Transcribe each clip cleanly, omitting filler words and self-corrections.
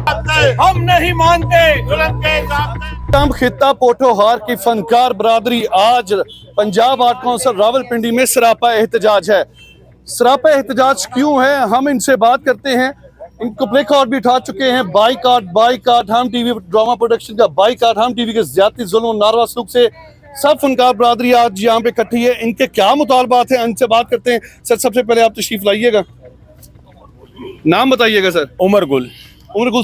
हम नहीं मानते। तमाम खिता पोठोहार की फनकार बरादरी आज पंजाब आर्ट काउंसिल रावलपिंडी में सरापा एहतजाज है। सरापा एहतजाज क्यों है, हम इनसे बात करते हैं। इनको प्लेकार्ड भी उठा चुके हैं। बाइकाट हम टीवी ड्रामा प्रोडक्शन का बाइकाट हम टीवी के ज्यादा जुल्म नारवा सलूक से सब फनकार बरादरी आज यहाँ पे इकट्ठी है। इनके क्या मुतालबात हैं, इनसे बात करते हैं। सर, सबसे पहले आप तशरीफ लाइएगा, नाम बताइएगा। सर, उमर गुल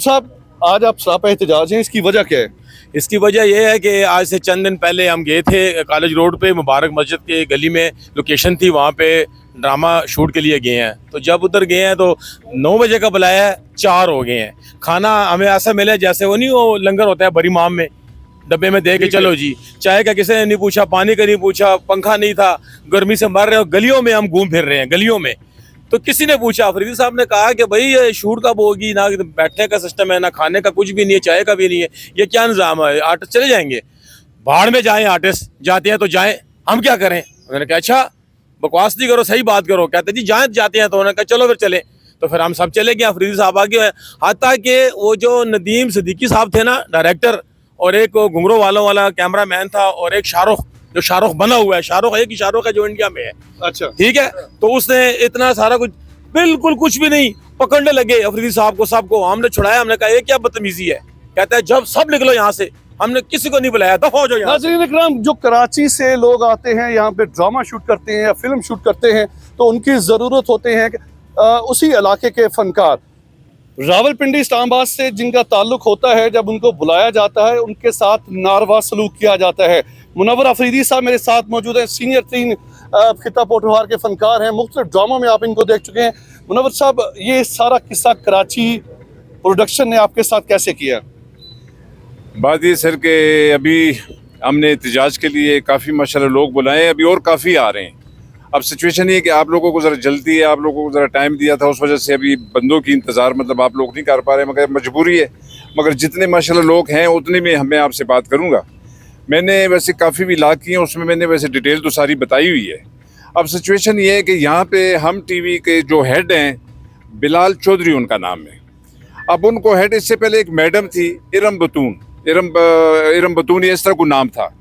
साहब, आज आप सरापा एहतजाज हैं, इसकी वजह क्या है? इसकी वजह यह है कि आज से चंद दिन पहले हम गए थे कॉलेज रोड पे, मुबारक मस्जिद के गली में लोकेशन थी, वहाँ पे ड्रामा शूट के लिए गए हैं। तो जब उधर गए हैं तो 9 बजे का बुलाया है, 4 हो गए हैं। खाना हमें ऐसा मिला जैसे वो नहीं, वो लंगर होता है बड़ी माम में, डब्बे में दे के चलो जी। चाय का किसी ने नहीं पूछा, पानी का नहीं पूछा, पंखा नहीं था, गर्मी से मर रहे हो, गलियों में हम घूम फिर रहे हैं गलियों में। तो किसी ने पूछा, अफरीदी साहब ने कहा कि भाई ये शूट कब होगी, ना बैठने का सिस्टम है, ना खाने का कुछ भी नहीं है, चाय का भी नहीं है, ये क्या निज़ाम है? आर्टिस्ट चले जाएंगे, बाहर में जाएं, आर्टिस्ट जाते हैं तो जाएं, हम क्या करें? उन्होंने कहा अच्छा बकवास नहीं करो, सही बात करो। कहते जी जाते हैं, तो उन्होंने कहा चलो फिर चले। तो फिर हम सब चले गए, अफरीदी साहब आ गए। हाथा कि वो जो नदीम सिद्दीकी साहब थे ना डायरेक्टर, और एक घुंघरू वालों वाला कैमरा मैन था, और एक शाहरुख, जो शाहरुख बना हुआ है, शाहरुख एक ही शाहरुख है जो इंडिया में है। अच्छा, ठीक है। तो उसने इतना सारा कुछ, बिल्कुल कुछ भी नहीं, पकड़ने लगे अफरीदी साहब को, सबको हमने छुड़ाया। हमने कहा ये क्या बदतमीजी है? कहता है जब सब निकलो यहाँ से, हमने किसी को नहीं बुलाया, दफा हो जाओ यहाँ से। नाज़रीन इकराम, जो कराची से लोग आते हैं यहाँ पे ड्रामा शूट करते हैं या फिल्म शूट करते हैं, तो उनकी ज़रूरत होते हैं उसी इलाके के फनकार। रावलपिंडी इस्लामाबाद से जिनका ताल्लुक होता है, जब उनको बुलाया जाता है उनके साथ नारवा सलूक किया जाता है। मुनव्वर अफरीदी साहब मेरे साथ मौजूद हैं, सीनियर 3 खिता पोठोहार के फनकार हैं, मुख्तलिफ ड्रामों में आप इनको देख चुके हैं। मुनव्वर साहब, ये सारा किस्सा कराची प्रोडक्शन ने आपके साथ कैसे किया? बात ये सर के अभी हमने एहतजाज के लिए काफ़ी माशाल्लाह लोग बुलाए, अभी और काफ़ी आ रहे हैं। अब सिचुएशन ये है कि आप लोगों को ज़रा जल्दी है, आप लोगों को ज़रा टाइम दिया था, उस वजह से अभी बंदों की इंतज़ार मतलब आप लोग नहीं कर पा रहे, मगर मजबूरी है। मगर जितने माशाल्लाह लोग हैं उतने में मैं आपसे बात करूँगा। मैंने वैसे काफ़ी भी लाग किए, उसमें मैंने वैसे डिटेल तो सारी बताई हुई है। अब सिचुएशन ये है कि यहाँ पे हम टीवी के जो हेड हैं, बिलाल चौधरी उनका नाम है। अब उनको हेड, इससे पहले एक मैडम थी इरम बतून, इस तरह को नाम था।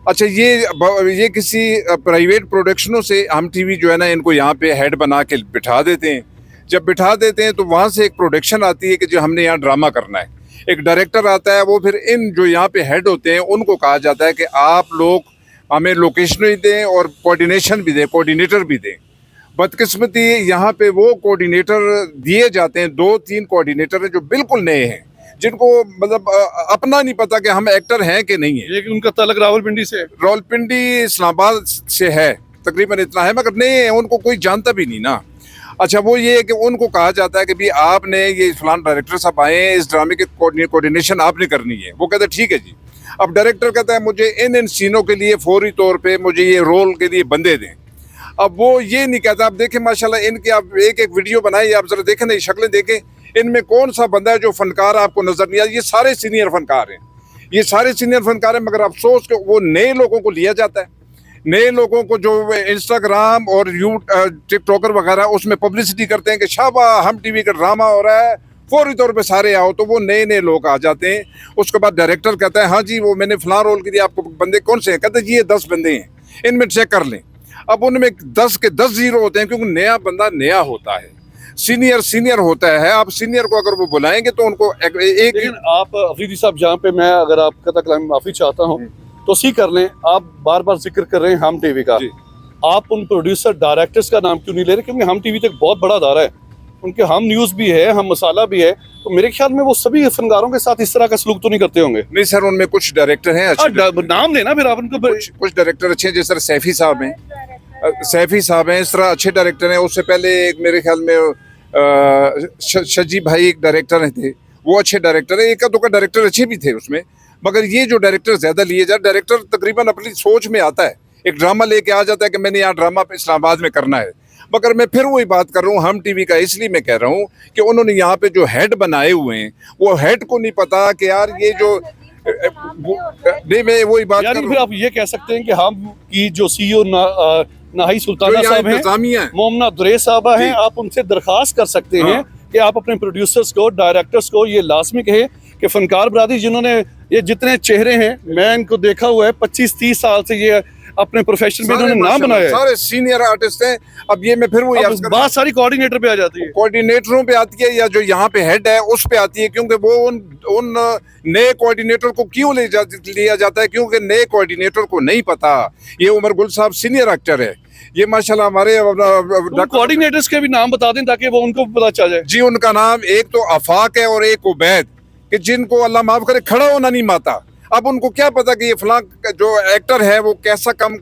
अच्छा, ये किसी प्राइवेट प्रोडक्शनों से हम टीवी जो है ना, इनको यहाँ पे हेड बना के बिठा देते हैं। जब बिठा देते हैं तो वहाँ से एक प्रोडक्शन आती है कि जो हमने यहाँ ड्रामा करना है, एक डायरेक्टर आता है, वो फिर इन जो यहाँ पे हेड होते हैं उनको कहा जाता है कि आप लोग हमें लोकेशन भी दें और कोऑर्डिनेशन भी दें, कोऑर्डिनेटर भी दें। बदकिस्मती यहाँ पे वो कोऑर्डिनेटर दिए जाते हैं, 2-3 कोऑर्डिनेटर हैं जो बिल्कुल नए हैं, जिनको मतलब अपना नहीं पता कि हम एक्टर हैं कि नहीं है। लेकिन उनका ताल्लुक रावलपिंडी से, रावलपिंडी इस्लामाबाद से है, तकरीबन इतना है, मगर नए हैं, उनको कोई जानता भी नहीं ना। अच्छा, वो ये है कि उनको कहा जाता है कि भाई आपने ये फलान डायरेक्टर साहब आए हैं, इस ड्रामे की कोऑर्डिनेशन आपने करनी है। वो कहते हैं ठीक है जी। अब डायरेक्टर कहता है मुझे इन सीनों के लिए फौरी तौर पे मुझे ये रोल के लिए बंदे दें। अब वो ये नहीं कहता। आप देखें माशाल्लाह इनकी, आप एक वीडियो बनाई, आप जरा देखें ना, शक्लें देखें, इनमें कौन सा बंदा है जो फनकार आपको नजर नहीं आया? ये सारे सीनियर फनकार हैं, ये सारे सीनियर फनकार हैं, मगर अफसोस कि वो नए लोगों को लिया जाता है। नए लोगों को जो इंस्टाग्राम और टिकटॉकर वगैरह उसमें पब्लिसिटी करते हैं कि शाबा हम टीवी का ड्रामा हो रहा है, फौरी तौर पे सारे आओ, तो वो नए लोग आ जाते हैं। उसके बाद डायरेक्टर कहता है हाँ जी वो मैंने फलां रोल के लिए आपको बंदे कौन से हैं? कहते हैं जी ये 10 बंदे हैं, इनमें चेक कर लें। अब उनमें 10 के 10 जीरो होते हैं, क्योंकि नया बंदा नया होता है, सीनियर होता है। आप सीनियर को अगर वो बुलाएंगे तो उनको एक लेकिन आप अफरीदी साहब, जहाँ पे मैं अगर आपका तकलाम माफ़ी चाहता हूँ तो सी कर लें, आप बार बार जिक्र कर रहे हैं हम टीवी का, आप उन प्रोड्यूसर डायरेक्टर्स का नाम क्यों नहीं ले रहे? क्योंकि हम टीवी तक बहुत बड़ा अदारा है, उनके हम न्यूज़ भी है, हम मसाला भी है, तो मेरे ख्याल में वो सभी फनकारों के साथ इस तरह का सलूक तो नहीं करते होंगे। नहीं सर, उनमें कुछ डायरेक्टर हैं अच्छे, नाम लेना फिर आप उनको। कुछ डायरेक्टर अच्छे हैं, जैसे सैफी साहब हैं, इस तरह अच्छे डायरेक्टर हैं। उससे पहले एक मेरे ख्याल में शजी भाई एक डायरेक्टर थे, वो अच्छे डायरेक्टर है। एक दो का डायरेक्टर अच्छे भी थे उसमें, मगर ये जो डायरेक्टर ज्यादा लिए जाए, डायरेक्टर तकरीबन अपनी सोच में आता है, एक ड्रामा लेके आ जाता है कि मैंने यहाँ ड्रामा इस्लामाबाद में करना है। मगर मैं फिर वही बात कर रहा हूँ हम टीवी का, इसलिए मैं कह रहा हूँ कि उन्होंने यहाँ पे जो हेड बनाए हुए हैं, वो हेड को नहीं पता कि यार ये जो नहीं, मैं वही बात कर रहा हूँ। फिर आप ये कह सकते हैं कि हम की जो सीईओ नाही सुल्ताना साहब हैं, मोमना दुरे साहबा हैं, आप उनसे दरखास्त कर सकते हैं कि आप अपने प्रोड्यूसर्स को, डायरेक्टर्स को ये लाजमी कहे कि फनकार बरादरी जिन्होंने ये जितने चेहरे हैं, मैं इनको देखा हुआ है 25-30 साल से, ये अपने प्रोफेशन में इन्होंने नाम बनाया है। सारे सीनियर आर्टिस्ट हैं। अब ये मैं फिर वो अब बात सारी कोऑर्डिनेटर पे आ जाती है, कोऑर्डिनेटरों पे आती है, या जो यहाँ पे हेड है उस पे आती है, क्योंकि वो उन नए कोऑर्डिनेटर को क्यों लिया जाता है, क्योंकि नए कोऑर्डिनेटर को नहीं पता। ये उमर गुल साहब सीनियर एक्टर है, ये माशाल्लाह हमारे कोऑर्डिनेटर्स के भी नाम बता दें ताकि वो उनको पता चल जाए। जी, उनका नाम एक तो आफाक है और एक उबैद, कि जिनको अल्लाह माफ करे खड़ा होना नहीं माता। अब उनको क्या पता कि ये फलां जो एक्टर है वो कैसा कम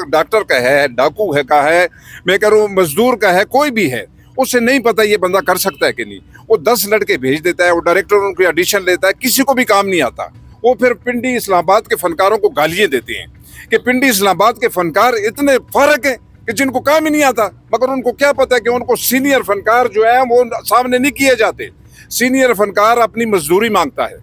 डॉक्टर का है, डाकू है का है, मैं कह रहा हूँ मजदूर का है, कोई भी है, उसे नहीं पता ये बंदा कर सकता है कि नहीं। वो 10 लड़के भेज देता है, वो डायरेक्टर उनकी ऑडिशन लेता है, किसी को भी काम नहीं आता। वो फिर पिंडी इस्लामाबाद के फनकारों को गालियाँ देते हैं कि पिंडी इस्लामाबाद के फनकार इतने फर्क हैं कि जिनको काम ही नहीं आता। मगर उनको क्या पता है कि उनको सीनियर फनकार जो है वो सामने नहीं किए जाते। सीनियर फनकार अपनी मजदूरी मांगता है,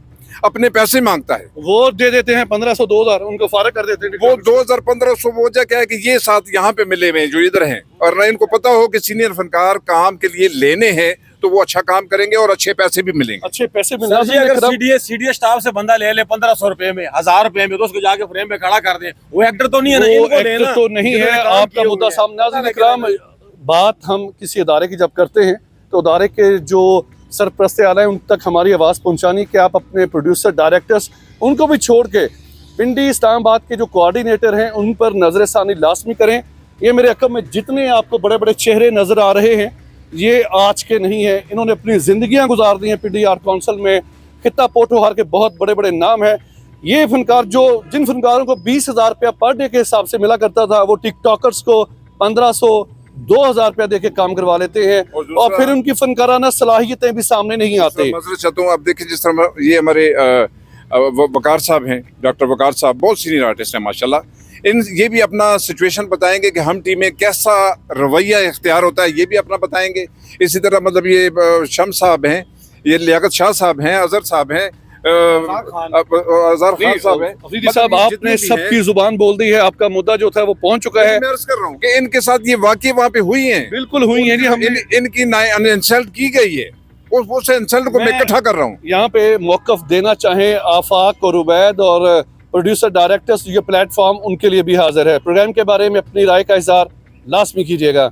अपने पैसे मांगता है, वो दे देते हैं 1500-2000, उनको फारग कर देते हैं। वो 2000-1500 वजह क्या है कि ये साथ यहाँ पे मिले हुए हैं जो इधर हैं, और ना इनको पता हो कि सीनियर फनकार काम के लिए लेने हैं तो वो अच्छा काम करेंगे और अच्छे पैसे भी मिलेंगे। अच्छे पैसे सर जी, अगर सीडीएस स्टाफ से बंदा ले ले 1500 रुपए में, 1000 रुपए में, तो उसको जाके फ्रेम पे खड़ा कर दे, वो एक्टर तो नहीं है ना, वो इनको एक्टर तो नहीं है। आपका मुद्दा सामने। नाज़रीन इकराम, बात हम किसी इदारे की जब करते हैं तो इदारे के जो सरपरस्त आला है उन तक हमारी आवाज़ पहुंचानी कि आप अपने प्रोड्यूसर, डायरेक्टर्स, उनको भी छोड़ के पिंडी इस्लामाबाद के जो कोऑर्डिनेटर हैं उन पर नजर सानी लाजमी करें। ये मेरे अकब में जितने आपको बड़े बड़े चेहरे नजर आ रहे हैं ये आज के नहीं है, इन्होंने अपनी ज़िंदगियां गुजार दी हैं पिंडी आर्ट काउंसिल में। खित्ता पोठोहार के बहुत बड़े बड़े नाम हैं। ये फनकार जिन फनकारों को 20,000 रुपया पर डे के हिसाब से मिला करता था, वो टिकटॉकर्स को 1500-2000 रुपया दे के काम करवा लेते हैं और फिर उनकी फनकाराना सलाहियतें भी सामने नहीं आती। मज़रत चाहता हूँ, अब देखिए जिस तरह ये हमारे वकार साहब हैं, डॉक्टर वकार साहब बहुत सीनियर आर्टिस्ट हैं माशाल्लाह। ये भी अपना सिचुएशन बताएंगे कि हम टीम में कैसा रवैया इख्तियार होता है, ये भी अपना बताएंगे। इसी तरह मतलब ये शम्स साहब हैं, ये लियाकत शाह साहब हैं, अजहर साहब हैं, अजहर खान साहब हैं। अफरीदी साहब, आपने सबकी जुबान बोल दी है, आपका मुद्दा जो था वो पहुंच चुका है। मैं अर्ज कर रहा हूँ कि इनके साथ ये वाकई वहाँ पे हुई हैं, बिल्कुल हुई है जी। इनकी इंसल्ट की गई है, उस इंसल्ट को मैं इकट्ठा कर रहा हूँ। यहाँ पे मौकफ देना चाहें आफाक और उबैद और प्रोड्यूसर, डायरेक्टर्स, ये प्लेटफॉर्म उनके लिए भी हाजिर है। प्रोग्राम के बारे में अपनी राय का इज़हार लाजमी कीजिएगा।